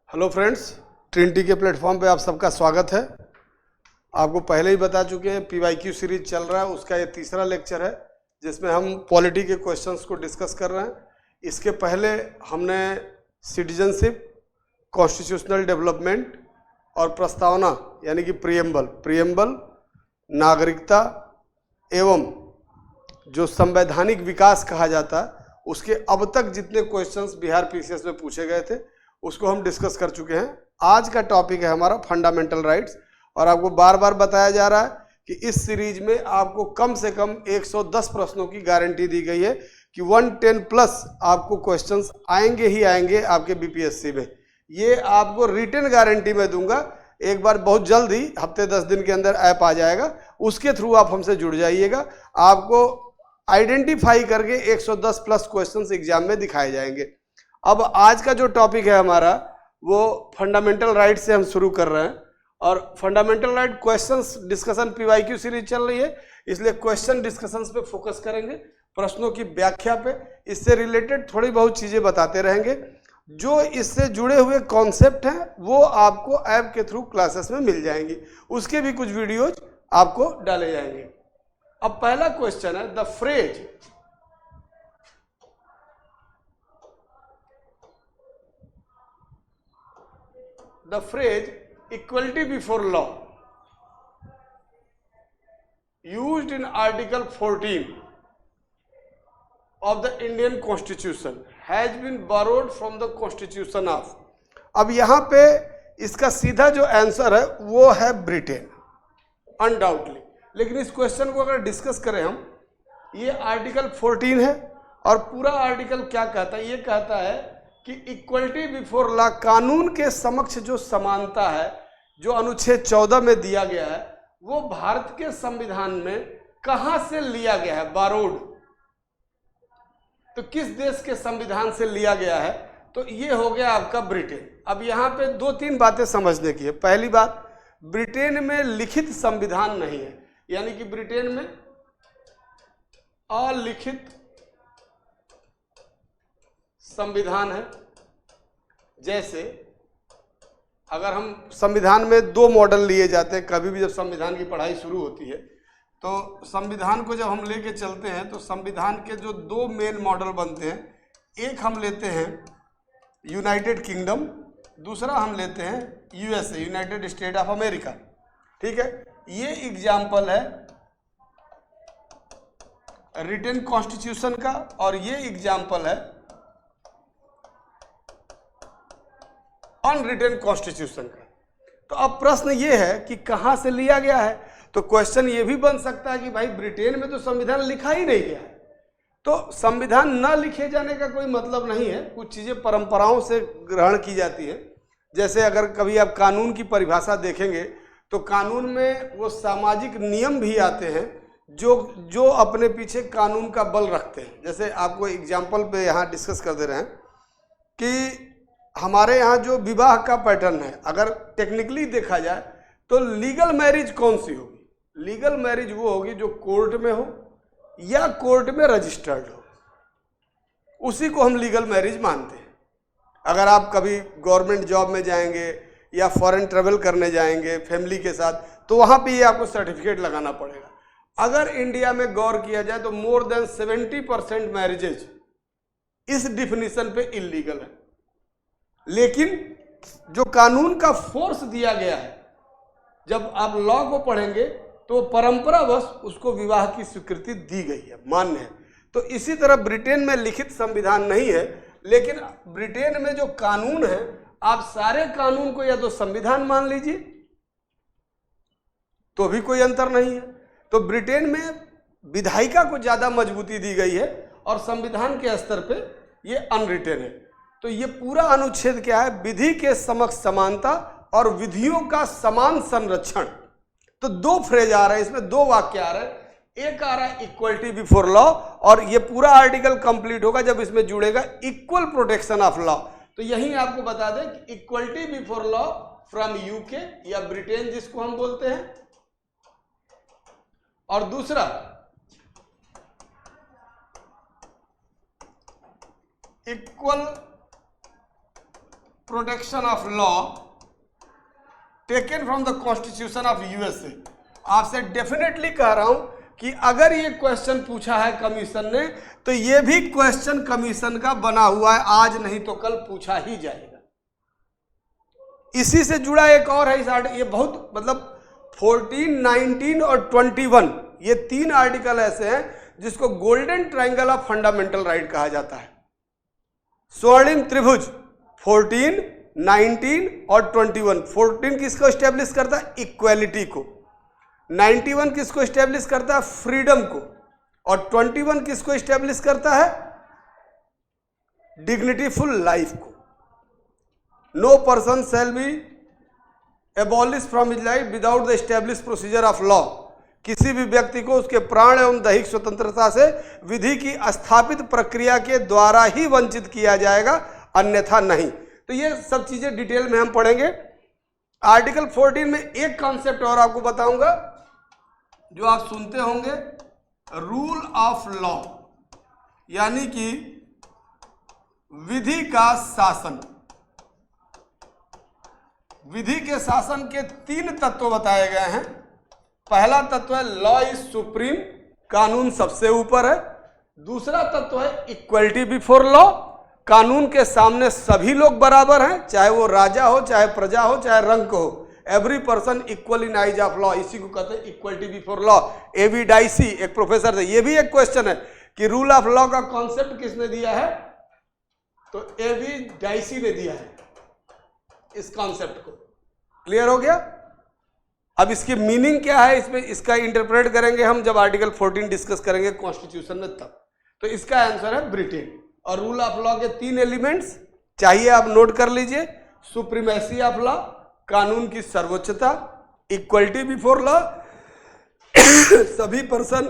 Hello friends, Trinity के platform पे आप सबका स्वागत है। आपको पहले ही बता चुके हैं PYQ सीरीज चल रहा है, उसका ये तीसरा लेक्चर है जिसमें हम पॉलिटी के क्वेश्चंस को डिस्कस कर रहे हैं। इसके पहले हमने सिटीजनशिप, कॉन्स्टिट्यूशनल डेवलपमेंट और प्रस्तावना यानी कि प्रियम्बल, नागरिकता एवं जो संवैधानिक विकास कहा जाता है उसके अब तक जितने क्वेश्चंस बिहार PCS में पूछे गए थे उसको हम डिस्कस कर चुके हैं। आज का टॉपिक है हमारा फंडामेंटल राइट्स, और आपको बार बार बताया जा रहा है कि इस सीरीज में आपको कम से कम 110 प्रश्नों की गारंटी दी गई है कि 110 प्लस आपको क्वेश्चंस आएंगे ही आएंगे आपके BPSC में। ये आपको रिटन गारंटी में दूंगा। एक बार बहुत जल्द ही हफ्ते 10 दिन के अंदर ऐप आ जाएगा, उसके थ्रू आप हमसे जुड़ जाइएगा। आपको आइडेंटिफाई करके 110 प्लस क्वेश्चंस एग्जाम में दिखाए जाएंगे। अब आज का जो टॉपिक है हमारा वो फंडामेंटल राइट से हम शुरू कर रहे हैं, और fundamental right questions discussion PYQ series चल रही है, इसलिए क्वेश्चन डिस्कशंस पे फोकस करेंगे, प्रश्नों की व्याख्या पे, इससे रिलेटेड थोड़ी बहुत चीजें बताते रहेंगे। जो इससे जुड़े हुए कॉन्सेप्ट हैं वो आपको ऐप के थ्रू क्लासेस में मिल जाएंगी, उसके भी कुछ वीडियोज आपको डाले जाएंगे। अब पहला क्वेश्चन है the phrase equality before law used in Article 14 of the Indian Constitution has been borrowed from the Constitution of। अब यहाँ पे इसका सीधा जो आंसर है वो है ब्रिटेन, अनडाउटली। लेकिन इस क्वेश्चन को अगर डिस्कस करें हम, ये आर्टिकल 14 है और पूरा आर्टिकल क्या कहता है? ये कहता है कि इक्वलिटी बिफोर लॉ, कानून के समक्ष जो समानता है, जो अनुच्छेद 14 में दिया गया है, वो भारत के संविधान में कहां से लिया गया है? बारोड। तो किस देश के संविधान से लिया गया है? तो ये हो गया आपका ब्रिटेन। अब यहां पे 2-3 बातें समझने की है। पहली बात, ब्रिटेन में लिखित संविधान नहीं है, यानी कि ब्रिटेन में अलिखित संविधान है। जैसे अगर हम संविधान में 2 मॉडल लिए जाते हैं, कभी भी जब संविधान की पढ़ाई शुरू होती है तो संविधान को जब हम लेके चलते हैं तो संविधान के जो 2 मेन मॉडल बनते हैं, एक हम लेते हैं यूनाइटेड किंगडम, दूसरा हम लेते हैं USA, United state of America. ठीक है, ये एग्जाम्पल है रिटन कॉन्स्टिट्यूशन का, और ये एग्जाम्पल है अनरिटन कॉन्स्टिट्यूशन का। तो अब प्रश्न ये है कि कहां से लिया गया है? तो क्वेश्चन ये भी बन सकता है कि भाई ब्रिटेन में तो संविधान लिखा ही नहीं गया है। तो संविधान न लिखे जाने का कोई मतलब नहीं है, कुछ चीजें परंपराओं से ग्रहण की जाती है। जैसे अगर कभी आप कानून की परिभाषा देखेंगे तो कानून में वो सामाजिक नियम भी आते हैं जो अपने पीछे कानून का बल रखते हैं। जैसे आपको एग्जाम्पल पे यहाँ डिस्कस कर दे रहे हैं कि हमारे यहाँ जो विवाह का पैटर्न है, अगर टेक्निकली देखा जाए तो लीगल मैरिज कौन सी होगी? लीगल मैरिज वो होगी जो कोर्ट में हो या कोर्ट में रजिस्टर्ड हो, उसी को हम लीगल मैरिज मानते हैं। अगर आप कभी गवर्नमेंट जॉब में जाएंगे या फॉरेन ट्रेवल करने जाएंगे फैमिली के साथ, तो वहाँ पे ये आपको सर्टिफिकेट लगाना पड़ेगा। अगर इंडिया में गौर किया जाए तो मोर देन 70% मैरिजेज इस डिफिनीशन पे इलीगल है। लेकिन जो कानून का फोर्स दिया गया है, जब आप लॉ को पढ़ेंगे तो परंपरावश उसको विवाह की स्वीकृति दी गई है, मान्य है। तो इसी तरह ब्रिटेन में लिखित संविधान नहीं है, लेकिन ब्रिटेन में जो कानून है, आप सारे कानून को या तो संविधान मान लीजिए तो भी कोई अंतर नहीं है। तो ब्रिटेन में विधायिका को ज्यादा मजबूती दी गई है और संविधान के स्तर पे ये अनरिटेन है। तो ये पूरा अनुच्छेद क्या है? विधि के समक्ष समानता और विधियों का समान संरक्षण। तो 2 फ्रेज आ रहे हैं इसमें, 2 वाक्य आ रहे हैं। एक आ रहा है इक्वलिटी बिफोर लॉ, और ये पूरा आर्टिकल कंप्लीट होगा जब इसमें जुड़ेगा इक्वल प्रोटेक्शन ऑफ लॉ। तो यही आपको बता दें कि equality before law from UK या ब्रिटेन जिसको हम बोलते हैं, और दूसरा equal protection of law taken from the constitution of USA. आपसे डेफिनेटली कह रहा हूं कि अगर ये क्वेश्चन पूछा है कमीशन ने तो ये भी क्वेश्चन कमीशन का बना हुआ है, आज नहीं तो कल पूछा ही जाएगा। इसी से जुड़ा एक और है इस ये बहुत मतलब 14, 19 और 21 ये 3 आर्टिकल ऐसे हैं जिसको golden triangle of fundamental right कहा जाता है। स्वर्णिम त्रिभुज 14, 19 और 21। 14 किसको स्टेब्लिश करता है? इक्वेलिटी को। 91 किसको स्टेब्लिश करता है? फ्रीडम को। और 21 किसको स्टेब्लिश करता है? डिग्निटीफुल लाइफ को। No person shall be abolish from his life without the establish procedure of law. किसी भी व्यक्ति को उसके प्राण एवं दैहिक स्वतंत्रता से विधि की स्थापित प्रक्रिया के द्वारा ही वंचित किया जाएगा, अन्यथा नहीं। तो ये सब चीजें डिटेल में हम पढ़ेंगे। आर्टिकल 14 में एक कॉन्सेप्ट और आपको बताऊंगा जो आप सुनते होंगे, रूल ऑफ लॉ, यानी कि विधि का शासन। विधि के शासन के 3 तत्व बताए गए हैं। पहला तत्व है लॉ इज सुप्रीम, कानून सबसे ऊपर है। दूसरा तत्व है इक्वलिटी बिफोर लॉ, कानून के सामने सभी लोग बराबर हैं, चाहे वो राजा हो, चाहे प्रजा हो, चाहे रंक हो। Every person equal in eyes of law, इसी को कहते हैं इक्वलिटी बिफोर लॉ। एवी डाइसी एक प्रोफेसर थे, ये भी एक क्वेश्चन है कि रूल ऑफ लॉ का कॉन्सेप्ट किसने दिया है? तो एवी डाइसी ने दिया है इस कॉन्सेप्ट को। क्लियर हो गया? अब इसकी मीनिंग क्या है, इसमें इसका इंटरप्रेट करेंगे हम जब आर्टिकल 14 डिस्कस करेंगे कॉन्स्टिट्यूशन में तब। तो इसका आंसर है ब्रिटेन। और रूल ऑफ लॉ के 3 एलिमेंट्स चाहिए, आप नोट कर लीजिए। सुप्रीमेसी ऑफ लॉ, कानून की सर्वोच्चता। इक्वलिटी बिफोर लॉ, सभी पर्सन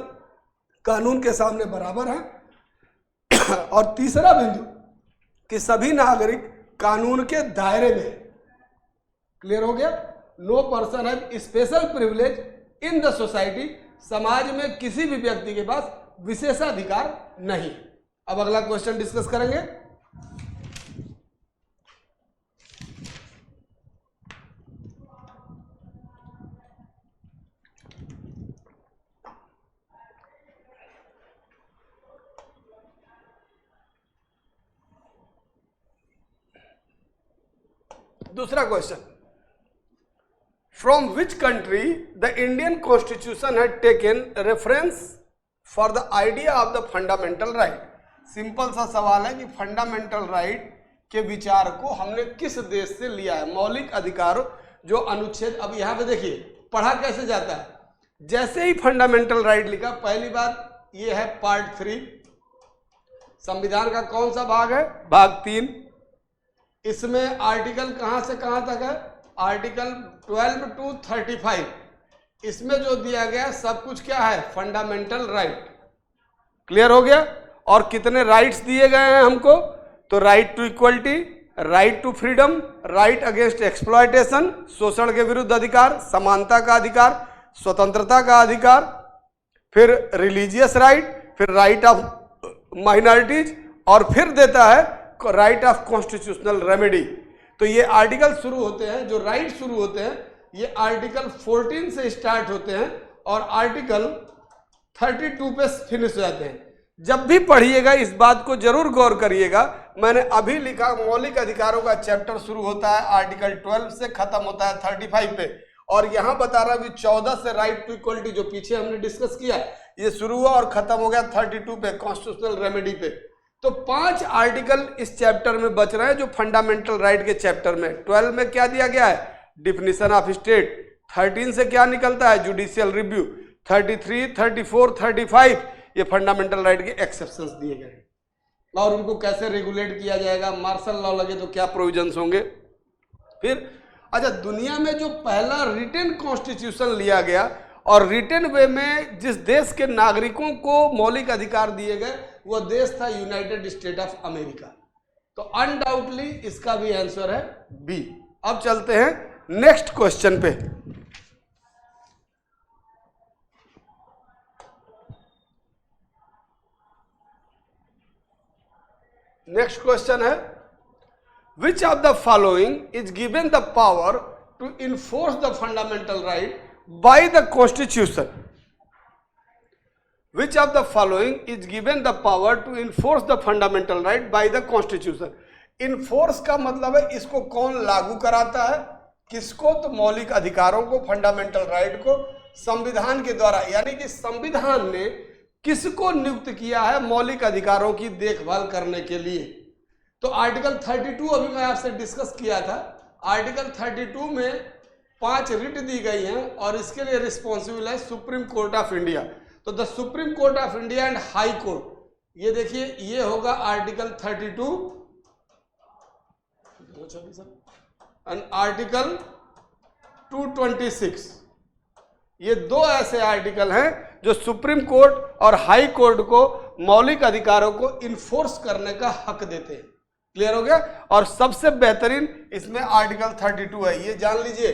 कानून के सामने बराबर हैं। और तीसरा बिंदु कि सभी नागरिक कानून के दायरे में। क्लियर हो गया? No person have special privilege in the society, समाज में किसी भी व्यक्ति के पास विशेषाधिकार नहीं। अब अगला क्वेश्चन डिस्कस करेंगे। दूसरा question, from which country the Indian constitution had taken reference for the idea of the fundamental right. Simple सा सवाल है कि फंडामेंटल राइट के विचार को हमने किस देश से लिया है? मौलिक अधिकार जो अनुच्छेद, अब यहां पे देखिए पढ़ा कैसे जाता है। जैसे ही फंडामेंटल राइट लिखा, पहली बार ये है पार्ट 3, संविधान का कौन सा भाग है? भाग 3। इसमें आर्टिकल कहां से कहां तक है? Article 12 to 35। इसमें जो दिया गया सब कुछ क्या है? Fundamental right. क्लियर हो गया? और कितने राइट्स दिए गए हैं हमको? तो right to equality, right to freedom, right against exploitation, शोषण के विरुद्ध अधिकार, समानता का अधिकार, स्वतंत्रता का अधिकार, फिर रिलीजियस राइट, फिर राइट ऑफ माइनॉरिटीज, और फिर देता है राइट ऑफ कॉन्स्टिट्यूशनल रेमेडी। तो ये आर्टिकल शुरू होते हैं, जो राइट शुरू होते हैं ये आर्टिकल 14 से स्टार्ट होते हैं और आर्टिकल 32 पे फिनिश हो जाते हैं। जब भी पढ़िएगा इस बात को जरूर गौर करिएगा, मैंने अभी लिखा मौलिक अधिकारों का चैप्टर शुरू होता है आर्टिकल 12 से, खत्म होता है 35 पे, और यहां बता रहा भी 14 से राइट टू इक्वलिटी जो पीछे हमने डिस्कस किया ये शुरू हुआ और खत्म हो गया 32 पे, कॉन्स्टिट्यूशनल रेमेडी पे। तो 5 आर्टिकल इस चैप्टर में बच रहे हैं जो फंडामेंटल राइट के चैप्टर में। 12 में क्या दिया गया है? Definition of state. 13 से क्या निकलता है? Judicial review. 33, 34, 35 ये फंडामेंटल राइट के एक्सेप्शंस दिए गए हैं और उनको कैसे रेगुलेट किया जाएगा, मार्शल लॉ लगे तो क्या प्रोविजंस होंगे। फिर अच्छा, दुनिया में जो पहला रिटन कॉन्स्टिट्यूशन लिया गया और रिटन वे में जिस देश के नागरिकों को मौलिक अधिकार दिए गए वह देश था यूनाइटेड स्टेट ऑफ अमेरिका। तो अनडाउटली इसका भी आंसर है बी। अब चलते हैं नेक्स्ट क्वेश्चन पे। नेक्स्ट क्वेश्चन है Which of the following is given the power to enforce the fundamental right by the Constitution? Which of the following is given the power to enforce the fundamental right by the Constitution? Enforce का मतलब है इसको कौन लागू कराता है, किसको? तो मौलिक अधिकारों को, फंडामेंटल राइट को संविधान के द्वारा, यानी कि संविधान ने किसको नियुक्त किया है मौलिक अधिकारों की देखभाल करने के लिए? तो आर्टिकल 32 अभी मैं आपसे डिस्कस किया था। आर्टिकल 32 में 5 रिट दी गई हैं और इसके लिए रिस्पॉन्सिबल है सुप्रीम कोर्ट ऑफ इंडिया। तो the supreme court of India and high court, ये देखिए ये होगा आर्टिकल 32 एंड आर्टिकल 226। ये दो ऐसे आर्टिकल हैं जो सुप्रीम कोर्ट और हाई कोर्ट को मौलिक अधिकारों को इन्फोर्स करने का हक देते हैं। क्लियर हो गया? और सबसे बेहतरीन इसमें आर्टिकल 32 है। ये जान लीजिए,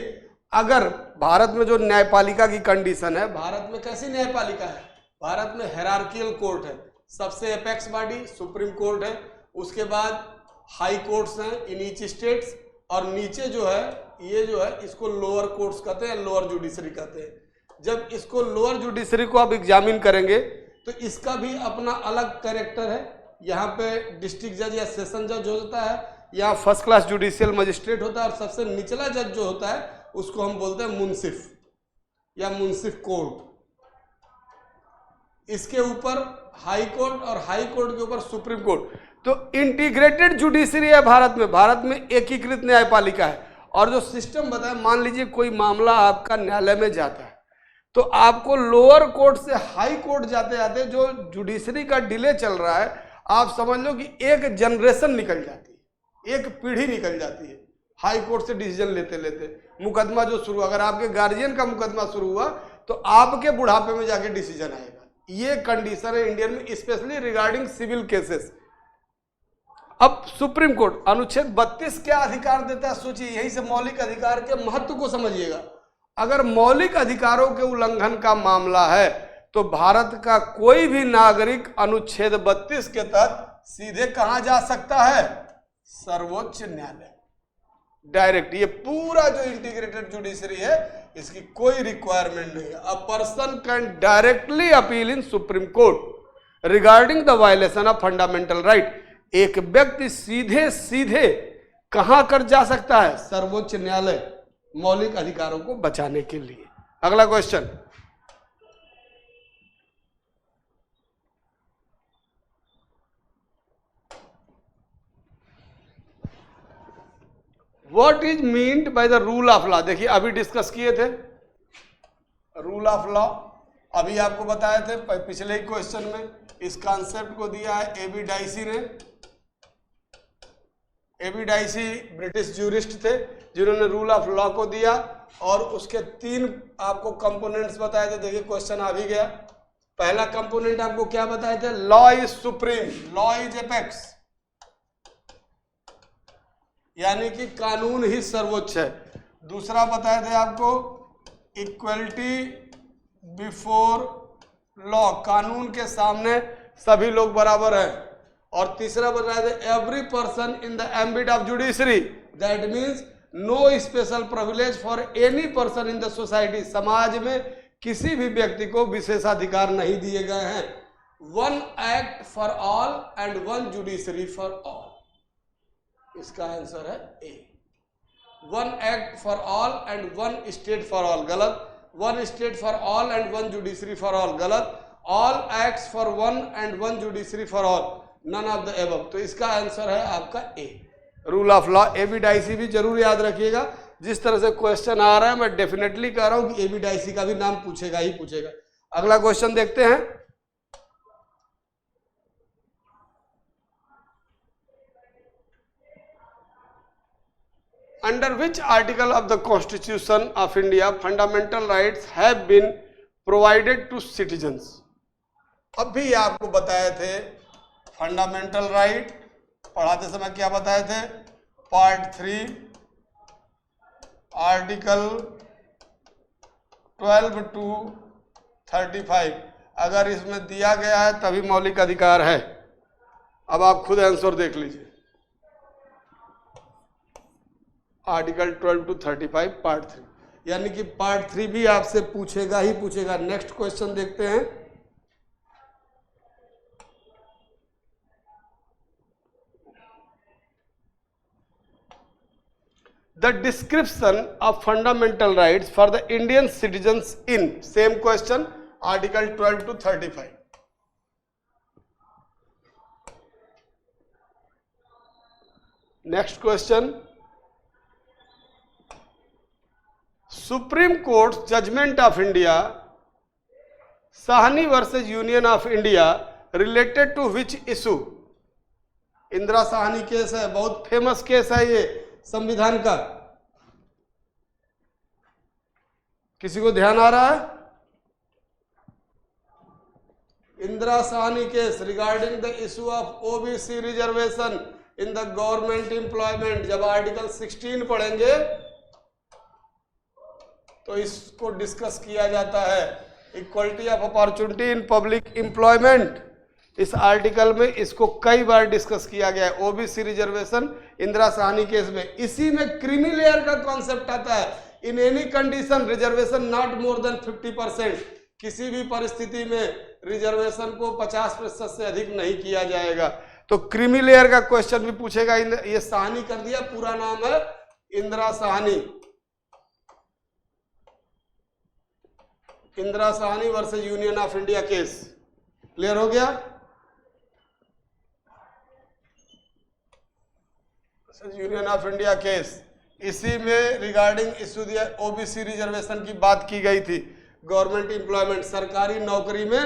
अगर भारत में जो न्यायपालिका की कंडीशन है, भारत में कैसी न्यायपालिका है? भारत में हायरार्कियल कोर्ट है। सबसे एपेक्स बॉडी सुप्रीम कोर्ट है, उसके बाद हाई कोर्ट्स हैं इन ईच स्टेट्स, और नीचे जो है ये जो है इसको लोअर कोर्ट्स कहते हैं, लोअर जुडिशरी कहते हैं। जब इसको लोअर जुडिशरी को आप एग्जामिन करेंगे तो इसका भी अपना अलग कैरेक्टर है। यहाँ पे डिस्ट्रिक्ट जज या सेशन जज होता है, यहाँ फर्स्ट क्लास जुडिशियल मजिस्ट्रेट होता है, और सबसे निचला जज जो होता है उसको हम बोलते हैं मुंसिफ या मुंसिफ कोर्ट। इसके ऊपर हाई कोर्ट और हाई कोर्ट के ऊपर सुप्रीम कोर्ट। तो इंटीग्रेटेड जुडिशरी है भारत में, भारत में एकीकृत न्यायपालिका है। और जो सिस्टम बताया, मान लीजिए कोई मामला आपका न्यायालय में जाता है तो आपको लोअर कोर्ट से हाई कोर्ट जाते जाते जो जुडिशरी का डिले चल रहा है, आप समझ लो कि एक जनरेशन निकल जाती है, एक पीढ़ी निकल जाती है हाई कोर्ट से डिसीजन लेते लेते। मुकदमा जो शुरू, अगर आपके गार्जियन का मुकदमा शुरू हुआ तो आपके बुढ़ापे में जाके डिसीजन आएगा। ये कंडीशन है इंडियन में, स्पेशली रिगार्डिंग सिविल केसेस। अब सुप्रीम कोर्ट अनुच्छेद 32 क्या अधिकार देता है सोचिए, यहीं से मौलिक अधिकार के महत्व को समझिएगा। अगर मौलिक अधिकारों के उल्लंघन का मामला है तो भारत का कोई भी नागरिक अनुच्छेद 32 के तहत सीधे कहां जा सकता है? सर्वोच्च न्यायालय, डायरेक्ट। ये पूरा जो इंटीग्रेटेड जुडिशरी है इसकी कोई रिक्वायरमेंट नहीं है। A person can directly appeal in supreme court regarding the violation of fundamental right. एक व्यक्ति सीधे सीधे कहां कर जा सकता है? सर्वोच्च न्यायालय, मौलिक अधिकारों को बचाने के लिए। अगला question, what is meant by the rule of law? देखिए अभी डिस्कस किए थे रूल ऑफ लॉ, अभी आपको बताए थे पिछले ही क्वेश्चन में। इस कॉन्सेप्ट को दिया है एबी डाइसी ने। एबी डाइसी ब्रिटिश ज्यूरिस्ट थे जिन्होंने रूल ऑफ लॉ को दिया, और उसके 3 आपको कंपोनेंट्स बताए थे। देखिए क्वेश्चन आ भी गया। पहला कंपोनेंट आपको क्या बताए थे? Law is supreme, law is apex, यानी कि कानून ही सर्वोच्च है। दूसरा बताए थे आपको इक्वलिटी बिफोर लॉ, कानून के सामने सभी लोग बराबर हैं। और तीसरा बताया था every person in the ambit of judiciary, that means no special privilege for any person in the society, समाज में किसी भी व्यक्ति को विशेषाधिकार नहीं दिए गए हैं। 1 act for all and 1 judiciary for all, इसका आंसर है A. 1 act for all and 1 state for all, गलत। 1 state for all and 1 judiciary for all, गलत। All acts for 1 and 1 judiciary for all, none of the above. तो इसका answer है आपका A, rule of law. A V Dicey भी जरूर याद रखिएगा। जिस तरह से क्वेश्चन आ रहा है मैं डेफिनेटली कह रहा हूं कि एबी डाइसी का भी नाम पूछेगा ही पूछेगा। अगला क्वेश्चन देखते हैं। Under which article of the Constitution of India fundamental rights have been provided to citizens? अभी आपको बताए थे फंडामेंटल राइट, पढ़ाते समय क्या बताए थे? Part 3 article 12 to 35। अगर इसमें दिया गया है तभी मौलिक अधिकार है। अब आप खुद आंसर देख लीजिए। आर्टिकल 12 to 35 पार्ट 3, यानी कि पार्ट 3 भी आपसे पूछेगा ही पूछेगा। नेक्स्ट क्वेश्चन देखते हैं। The description of fundamental rights for the Indian citizens in, same question, article 12 to 35. Next question. Supreme Court's judgment of India, Sahni versus Union of India, related to which issue? Indira Sahni case है, बहुत famous case है ये संविधान का। किसी को ध्यान आ रहा है? Indira Sahni case regarding the issue of OBC reservation in the government employment. जब आर्टिकल 16 पढ़ेंगे तो इसको डिस्कस किया जाता है, equality of opportunity in public employment. इस आर्टिकल में इसको कई बार डिस्कस किया गया है, OBC reservation Indira Sahni case में। इसी में क्रीमी लेयर का कॉन्सेप्ट आता है, in any condition reservation not more than 50%। किसी भी परिस्थिति में रिजर्वेशन को 50% से अधिक नहीं किया जाएगा। तो क्रीमी लेयर का क्वेश्चन भी पूछेगा। ये साहनी कर दिया, पूरा नाम है Indira Sahni. Indira Sahni versus union of India case. Clear हो गया? यूनियन ऑफ इंडिया केस, इसी में रिगार्डिंग इशू दिया ओबीसी रिजर्वेशन की बात की गई थी। गवर्नमेंट एम्प्लॉयमेंट, सरकारी नौकरी में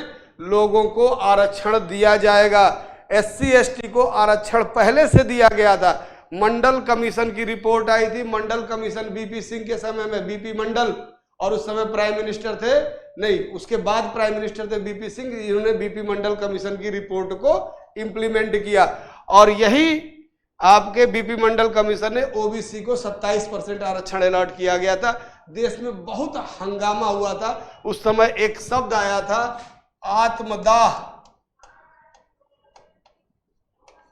लोगों को आरक्षण दिया जाएगा। एससी एसटी को आरक्षण पहले से दिया गया था। मंडल कमीशन की रिपोर्ट आई थी। मंडल कमीशन बीपी सिंह के समय में, बीपी मंडल, और उस समय प्राइम मिनिस्टर थे, नहीं उसके बाद प्राइम मिनिस्टर थे बीपी सिंह। इन्होंने बीपी मंडल कमीशन की रिपोर्ट को इंप्लीमेंट किया, और यही आपके बीपी मंडल कमीशन ने ओबीसी को 27% आरक्षण अलॉट किया गया था। देश में बहुत हंगामा हुआ था। उस समय एक शब्द आया था आत्मदाह।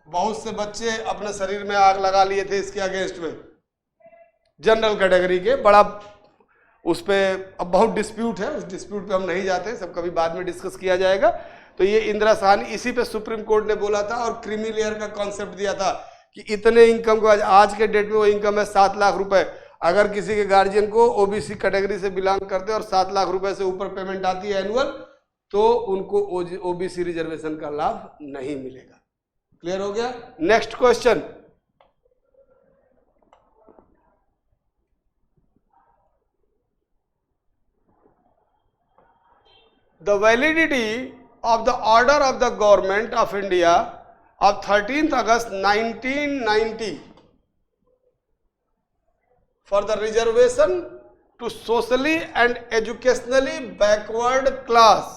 बहुत से बच्चे अपने शरीर में आग लगा लिए थे इसके अगेंस्ट में, जनरल कैटेगरी के। बड़ा उस पर अब बहुत डिस्प्यूट है, उस डिस्प्यूट पे हम नहीं जाते, सब कभी बाद में डिस्कस किया जाएगा। तो ये इंदिरा साहनी, इसी पे सुप्रीम कोर्ट ने बोला था, और क्रीमी लेयर का कॉन्सेप्ट दिया था कि इतने इनकम को, आज के डेट में वो इनकम है 7 लाख रुपए। अगर किसी के गार्जियन को ओबीसी कैटेगरी से बिलोंग करते और 7 लाख रुपए से ऊपर पेमेंट आती है एनुअल, तो उनको ओबीसी रिजर्वेशन का लाभ नहीं मिलेगा। क्लियर हो गया? Next question. The validity of the order of the government of India of 13th August 1990 for the reservation to socially and educationally backward class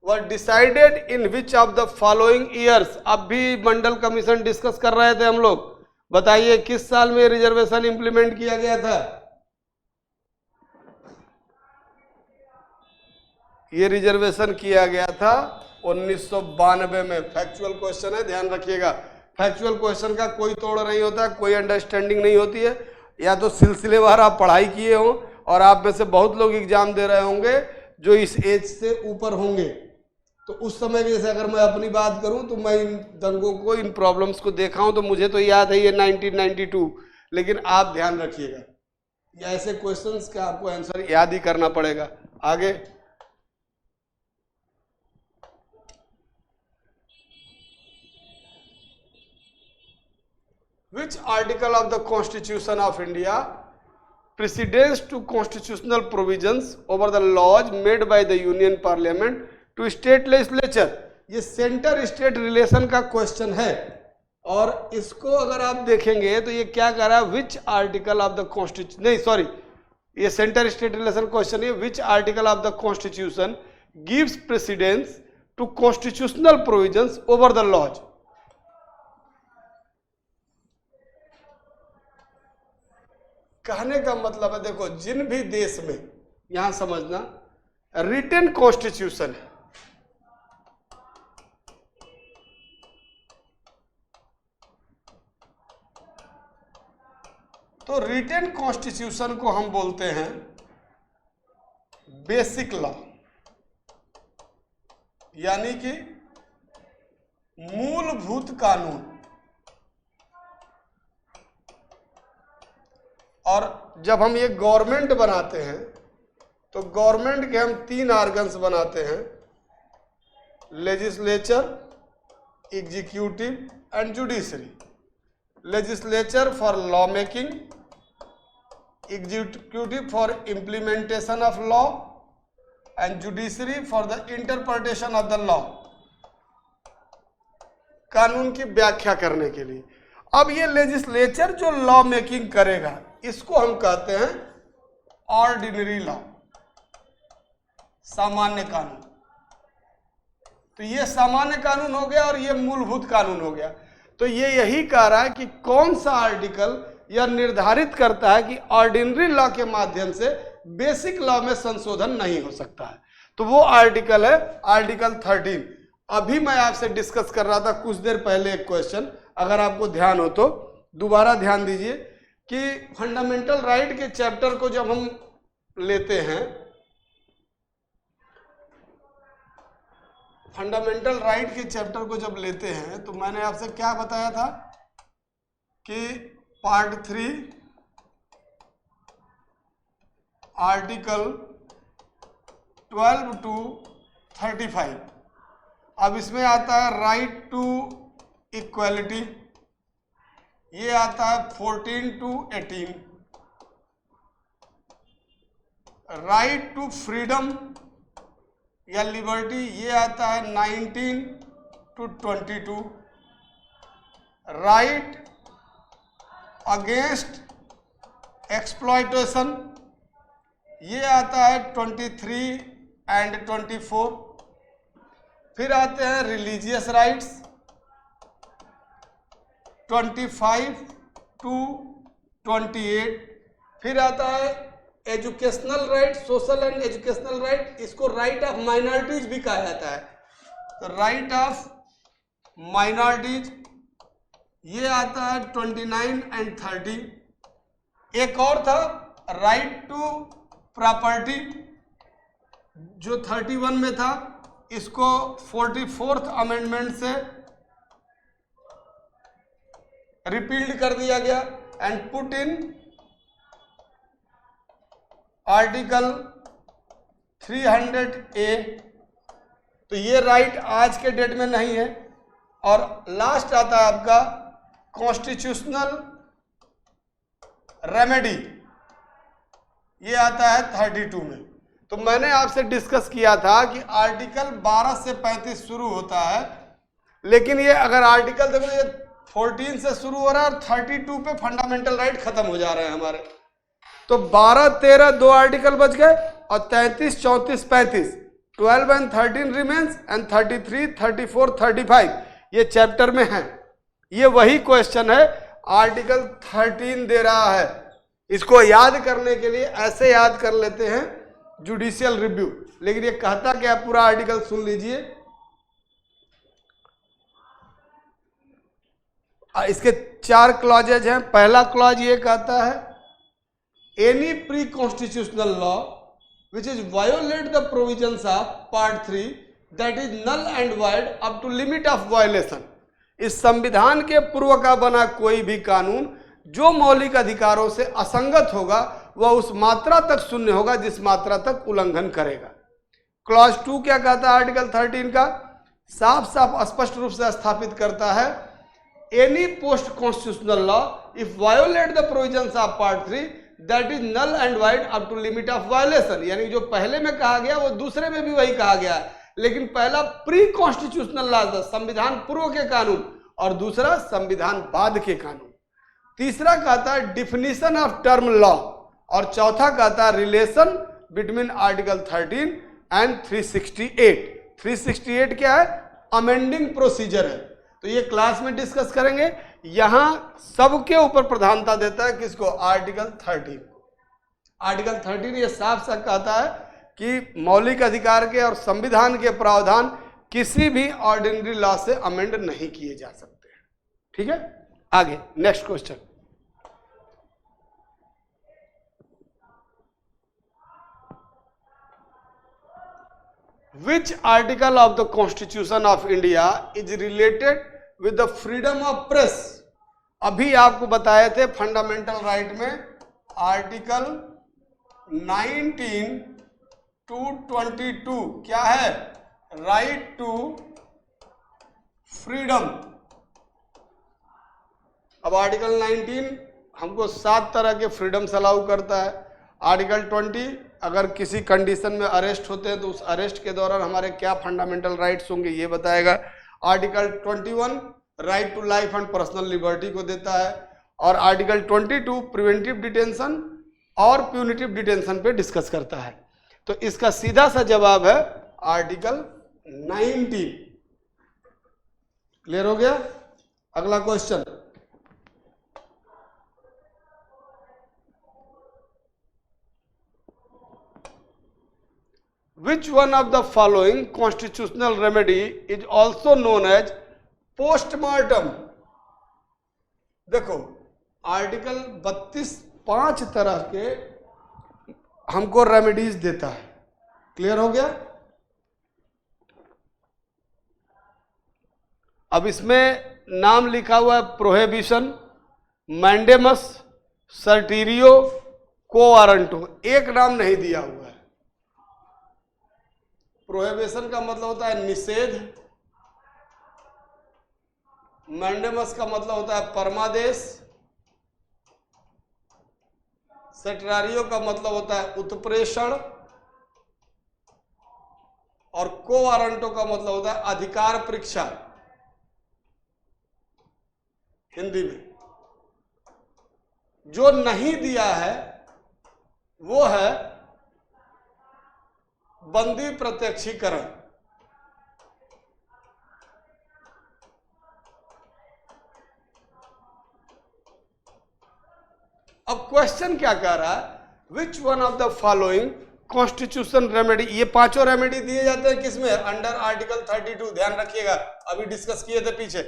were decided in which of the following years? अब भी मंडल commission discuss कर रहे थे हम लोग। बताइए किस साल में रिजर्वेशन इंप्लीमेंट किया गया था? ये रिजर्वेशन किया गया था 1992 में। फैक्चुअल क्वेश्चन है, ध्यान रखिएगा। फैक्चुअल क्वेश्चन का कोई तोड़ नहीं होता, कोई अंडरस्टैंडिंग नहीं होती है। या तो सिलसिलेवार आप पढ़ाई किए हो, और आप में से बहुत लोग एग्जाम दे रहे होंगे जो इस एज से ऊपर होंगे। तो उस समय की, जैसे अगर मैं अपनी बात करूं तो मैं इन दंगों को, इन प्रॉब्लम्स को देखा हूं, तो मुझे तो याद है ये 1992। लेकिन आप ध्यान रखिएगा, या ऐसे क्वेश्चंस का आपको आंसर याद ही करना पड़ेगा। आगे, which article of the Constitution of India precedes to constitutional provisions over the laws made by the Union Parliament to state legislature? ये सेंटर स्टेट रिलेशन का क्वेश्चन है, और इसको अगर आप देखेंगे तो ये क्या कह रहा है, which article of the constitution, नहीं सॉरी, ये सेंटर स्टेट रिलेशन क्वेश्चन है। Which article of the constitution gives precedence to constitutional provisions over the laws? कहने का मतलब है, देखो जिन भी देश में, यहां समझना, रिटन कॉन्स्टिट्यूशन है, तो रिटेन कॉन्स्टिट्यूशन को हम बोलते हैं बेसिक लॉ, यानी कि मूलभूत कानून। और जब हम ये गवर्नमेंट बनाते हैं तो गवर्नमेंट के हम 3 ऑर्गन्स बनाते हैं, legislature, executive and judiciary. Legislature for law making, executive for implementation of law and judiciary for the interpretation of the law, कानून की व्याख्या करने के लिए। अब ये लेजिस्लेचर जो लॉ मेकिंग करेगा इसको हम कहते हैं ऑर्डिनरी लॉ, सामान्य कानून। तो ये सामान्य कानून हो गया और ये मूलभूत कानून हो गया। तो ये यही कह रहा है कि कौन सा आर्टिकल यह निर्धारित करता है कि ऑर्डिनरी लॉ के माध्यम से बेसिक लॉ में संशोधन नहीं हो सकता है। तो वो आर्टिकल है आर्टिकल 13। अभी मैं आपसे डिस्कस कर रहा था कुछ देर पहले एक क्वेश्चन, अगर आपको ध्यान हो तो दोबारा ध्यान दीजिए कि फंडामेंटल राइट के चैप्टर को जब हम लेते हैं, फंडामेंटल राइट के चैप्टर को जब लेते हैं तो मैंने आपसे क्या बताया था कि पार्ट 3 आर्टिकल 12 to 35। अब इसमें आता है राइट टू इक्वालिटी, ये आता है 14 to 18। राइट टू फ्रीडम या लिबर्टी, ये आता है 19 to 22। राइट अगेंस्ट एक्सप्लॉयटेशन, ये आता है 23 and 24। फिर आते हैं रिलीजियस राइट्स 25 to 28। फिर आता है educational right, social and educational right, इसको राइट ऑफ माइनॉरिटीज भी कहा जाता है। तो राइट ऑफ माइनॉरिटीज ये आता है 29 and 30। एक और था राइट टू प्रॉपर्टी जो 31 में था, इसको 44th अमेंडमेंट से रिपील्ड कर दिया गया and put in article 300A। तो ये राइट आज के डेट में नहीं है। और लास्ट आता है आपका कॉन्स्टिट्यूशनल रेमेडी, ये आता है 32 में। तो मैंने आपसे डिस्कस किया था कि आर्टिकल 12 से 35 शुरू होता है, लेकिन ये अगर आर्टिकल देखो ये 14 से शुरू हो रहा है और 32 पे फंडामेंटल राइट खत्म हो जा रहे हैं हमारे। तो 12, 13 दो आर्टिकल बच गए और 33, 34, 35, 12 and 13 रिमेन्स एंड 33, 34, 35 ये चैप्टर में है। ये वही क्वेश्चन है आर्टिकल 13 दे रहा है। इसको याद करने के लिए ऐसे याद कर लेते हैं जुडिशियल रिव्यू, लेकिन ये कहता क्या पूरा आर्टिकल सुन लीजिए। इसके 4 क्लॉजेज हैं। पहला क्लॉज ये कहता है any pre constitutional law which is violate the provisions of part 3 that is null and void up to limit of violation. इस संविधान के पूर्व का बना कोई भी कानून जो मौलिक अधिकारों से असंगत होगा वह उस मात्रा तक शून्य होगा जिस मात्रा तक उल्लंघन करेगा। क्लॉज 2 क्या कहता है आर्टिकल 13 का? साफ साफ स्पष्ट रूप से स्थापित करता है any post constitutional law if violate the provisions of part 3 that is null and void up to limit of violation. यानी जो पहले में कहा गया वो दूसरे में भी वही कहा गया है, लेकिन पहला प्री कॉन्स्टिट्यूशनल लॉ था संविधान पूर्व के कानून और दूसरा संविधान बाद के कानून। तीसरा कहता है डिफिनीशन ऑफ टर्म लॉ और चौथा कहता है रिलेशन बिटवीन आर्टिकल 13 एंड 368। 368 क्या है? अमेंडिंग प्रोसीजर है। तो ये क्लास में डिस्कस करेंगे। यहां सबके ऊपर प्रधानता देता है किसको? आर्टिकल 13। आर्टिकल 13 ये साफ साफ कहता है कि मौलिक अधिकार के और संविधान के प्रावधान किसी भी ऑर्डिनरी लॉ से अमेंड नहीं किए जा सकते हैं। ठीक है, आगे next question. Which article of the constitution of India is related with the freedom of press? अभी आपको बताए थे फंडामेंटल राइट में आर्टिकल 19 to 22 क्या है? Right to freedom. अब आर्टिकल 19 हमको 7 तरह के फ्रीडम्स अलाउ करता है। आर्टिकल 20 अगर किसी कंडीशन में अरेस्ट होते हैं तो उस अरेस्ट के दौरान हमारे क्या फंडामेंटल राइट्स होंगे ये बताएगा। Article 21 right to life and personal liberty को देता है। और आर्टिकल 22 प्रिवेंटिव डिटेंशन और प्यूनिटिव डिटेंशन पे डिस्कस करता है। तो इसका सीधा सा जवाब है आर्टिकल 19। क्लियर हो गया? अगला question, which one of the following constitutional remedy is also known as postmortem? देखो आर्टिकल 32 5 तरह के हमको रेमेडीज देता है। क्लियर हो गया? अब इसमें नाम लिखा हुआ है प्रोहिबिशन, मैंडेमस, सर्टीरियो, कोवारंटो। एक नाम नहीं दिया हुआ है। प्रोहिबिशन का मतलब होता है निषेध, मैंडेमस का मतलब होता है परमादेश, सेटरारियो का मतलब होता है उत्प्रेषण और कोवारंटो का मतलब होता है अधिकार परीक्षा हिंदी में। जो नहीं दिया है वो है बंदी प्रत्यक्षीकरण। अब क्वेश्चन क्या कह रहा है? Which one of the following constitution remedy, ये पांचों रेमेडी दिए जाते हैं किसमें? Under article 32। ध्यान रखिएगा, अभी डिस्कस किए थे पीछे।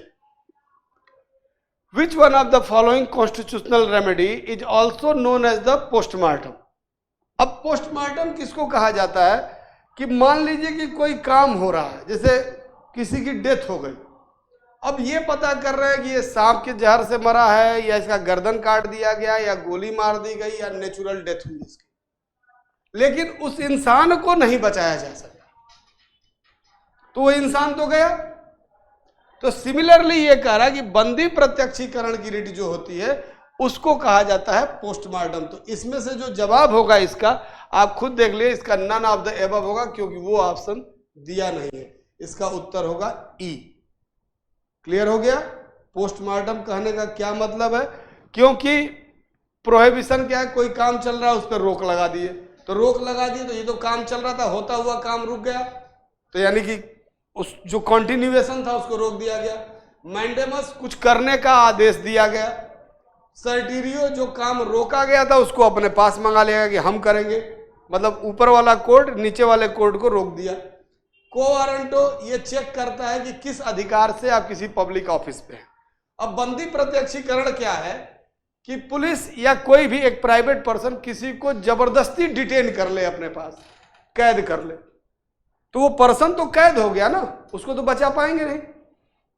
Which one of the following constitutional remedy is also known as the postmortem? अब पोस्टमार्टम किसको कहा जाता है कि मान लीजिए कि कोई काम हो रहा है, जैसे किसी की डेथ हो गई। अब ये पता कर रहे हैं कि ये सांप के जहर से मरा है या इसका गर्दन काट दिया गया या गोली मार दी गई या नेचुरल डेथ हुई इसकी, लेकिन उस इंसान को नहीं बचाया जा सका, तो वो इंसान तो गया। तो सिमिलरली ये कह रहा है कि बंदी प्रत्यक्षीकरण की रीति जो होती है उसको कहा जाता है पोस्टमार्टम। तो इसमें से जो जवाब होगा इसका आप खुद देख लिए, इसका नन ऑफ द एबव होगा क्योंकि वो ऑप्शन दिया नहीं है। इसका उत्तर होगा ई। क्लियर हो गया? पोस्टमार्टम कहने का क्या मतलब है? क्योंकि प्रोहिबिशन क्या है? कोई काम चल रहा है उस पर रोक लगा दिए, तो रोक लगा दिए तो ये तो काम चल रहा था, होता हुआ काम रुक गया, तो यानी कि उस जो कंटिन्यूएशन था उसको रोक दिया गया। मैंडेमस कुछ करने का आदेश दिया गया। सर्टीरियो जो काम रोका गया था उसको अपने पास मंगा लिया कि हम करेंगे, मतलब ऊपर वाला कोर्ट नीचे वाले कोर्ट को रोक दिया। कोवारंटो ये चेक करता है कि किस अधिकार से आप किसी पब्लिक ऑफिस पे हैं। अब बंदी प्रत्यक्षीकरण क्या है कि पुलिस या कोई भी एक प्राइवेट पर्सन किसी को जबरदस्ती डिटेन कर ले, अपने पास कैद कर ले, तो वो पर्सन तो कैद हो गया ना, उसको तो बचा पाएंगे नहीं।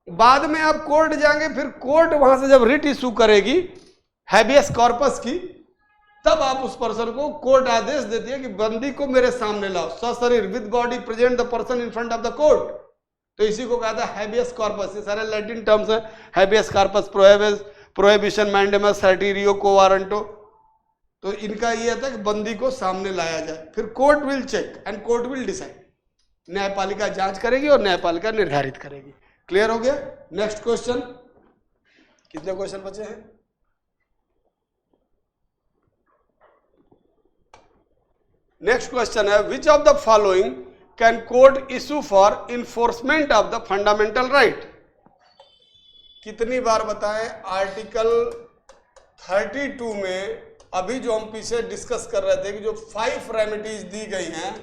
बाद में आप कोर्ट जाएंगे, फिर कोर्ट वहां से जब रिट इशू करेगी हैबियस कॉर्पस की, तब आप उस पर्सन को कोर्ट आदेश देती है कि बंदी को मेरे सामने लाओ, सशरीर with body present the person in front of the court. तो इसी को कहता है हैबियस कॉर्पस। ये सारे लैटिन टर्म्स हैं, habeas corpus, prohibition, mandamus, certiorari, quo warranto. तो इनका ये होता है कि बंदी को सामने लाया जाए, फिर court will check and court will decide. न्यायपालिका जांच करेगी और न्यायपालिका निर्धारित करेगी। क्लियर हो गया? Next question. कितने क्वेश्चन बचे हैं? नेक्स्ट क्वेश्चन है which of the following can court issue for enforcement of the fundamental right? कितनी बार बताएं? आर्टिकल 32 में अभी जो हम पीछे डिस्कस कर रहे थे कि जो 5 रेमेडीज दी गई हैं,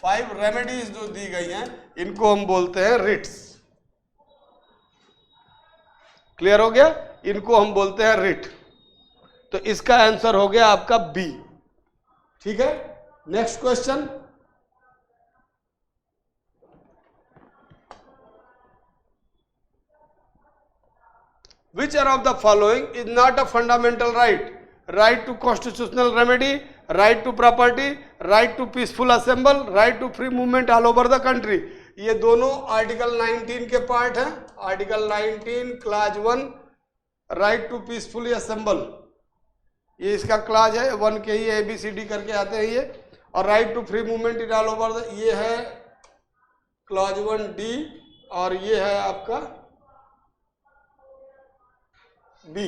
5 रेमेडीज जो दी गई हैं, इनको हम बोलते हैं रिट्स। क्लियर हो गया? इनको हम बोलते हैं रिट। तो इसका आंसर हो गया आपका बी। ठीक है? Next question. Which are of the following is not a fundamental right? Right to constitutional remedy, right to property, right to peaceful assemble, right to free movement all over the country. ये दोनों article 19 के part हैं। Article 19 clause 1 right to peacefully assemble, ये इसका clause है, 1 के ही ABCD करके आते हैं ये। और right to free movement in all over the, ये है क्लाज 1D और ये है आपका B।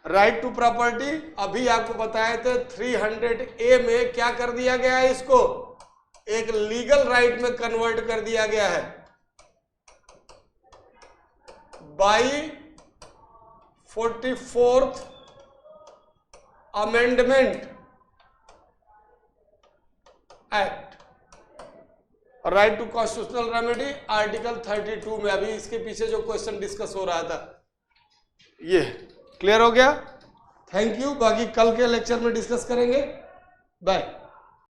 राइट टू प्रॉपर्टी अभी आपको बताए थे 300A में क्या कर दिया गया है, इसको एक लीगल राइट में कन्वर्ट कर दिया गया है by 44th amendment act. Right to constitutional remedy article 32 में। अभी इसके पीछे जो क्वेश्चन डिस्कस हो रहा था ये क्लियर हो गया। थैंक यू, बाकी कल के लेक्चर में डिस्कस करेंगे। बाय।